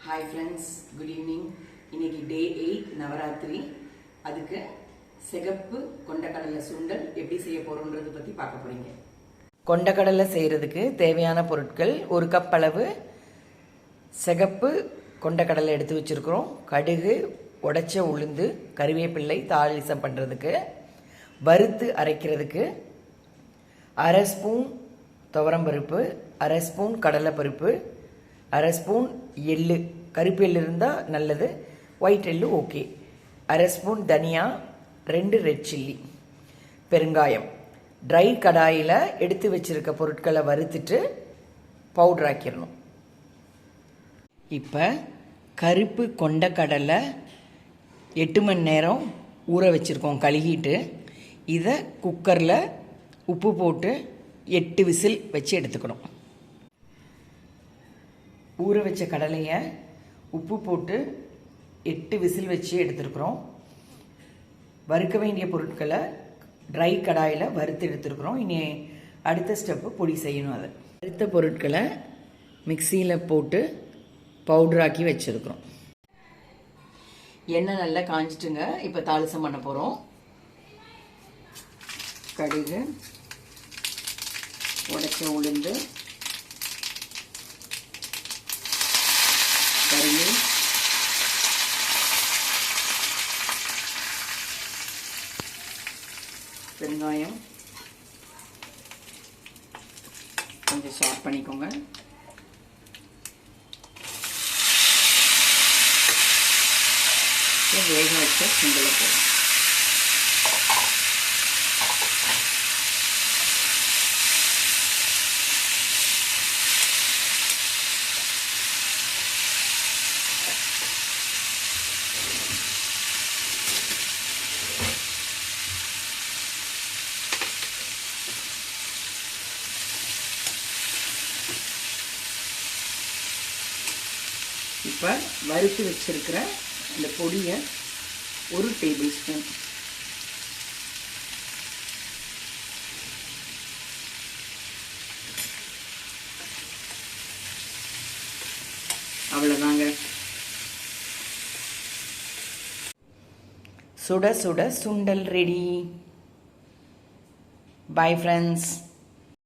Hi friends, good evening. இன்னைக்கு டே 8 நவராத்திரி. அதுக்கு சிகப்பு கொண்டக்கடலை சுண்டல் எப்படி செய்ய போறோம்ன்றது பத்தி பார்க்க போறீங்க. கொண்டக்கடலை செய்யறதுக்கு தேவையான பொருட்கள் 1 கப் அளவு சிகப்பு கொண்டக்கடலை எடுத்து வச்சிருக்கிறோம். கடுகு, உடைச்ச உளுந்து, கறிவேப்பிள்ளை தாளிசம் பண்றதுக்கு, வறுத்து அரைக்கிறதுக்கு 1/2 ஸ்பூன் துவரம்பருப்பு, 1/2 ஸ்பூன் கடலைப்பருப்பு, 1/2 ஸ்பூன் எள்ளு, கருப்பு எள்ளு இருந்தால் நல்லது, ஒயிட் எள்ளு ஓகே, 1/2 ஸ்பூன் தனியா, 2 ரெட் சில்லி, பெருங்காயம். ட்ரை கடாயில் எடுத்து வச்சிருக்க பொருட்களை வறுத்துட்டு பவுடர் ஆக்கிடணும். இப்போ கருப்பு கொண்டக்கடலை 8 மணி நேரம் ஊற வச்சுருக்கோம் கழுகிட்டு. இதை குக்கரில் உப்பு போட்டு 8 விசில் வச்சு எடுத்துக்கணும். ஊற வச்ச கடலையை உப்பு போட்டு 8 விசில் வச்சு எடுத்துருக்குறோம். வறுக்க வேண்டிய பொருட்களை ட்ரை கடாயில் வறுத்து எடுத்துருக்குறோம். இனி அடுத்த ஸ்டெப்பு பொடி செய்யணும். அதை வறுத்த பொருட்களை மிக்சியில் போட்டு பவுடராக்கி வச்சுருக்குறோம். எண்ணெய் நல்லா காஞ்சிட்டுங்க. இப்போ தாளிசம் பண்ண போகிறோம். கடுகு, உடைச்ச உளுந்து, கருவேப்பிலை, பெருங்காயம் கொஞ்சம் ஷார்ப் பண்ணிக்கோங்க. வேக வச்ச சுண்டலை போடும். இப்போ வறுத்து வச்சிருக்கிற இந்த பொடியை 1 டேபிள் ஸ்பூன், அவ்வளோதாங்க. சுட சுட சுண்டல் ரெடி. Bye friends.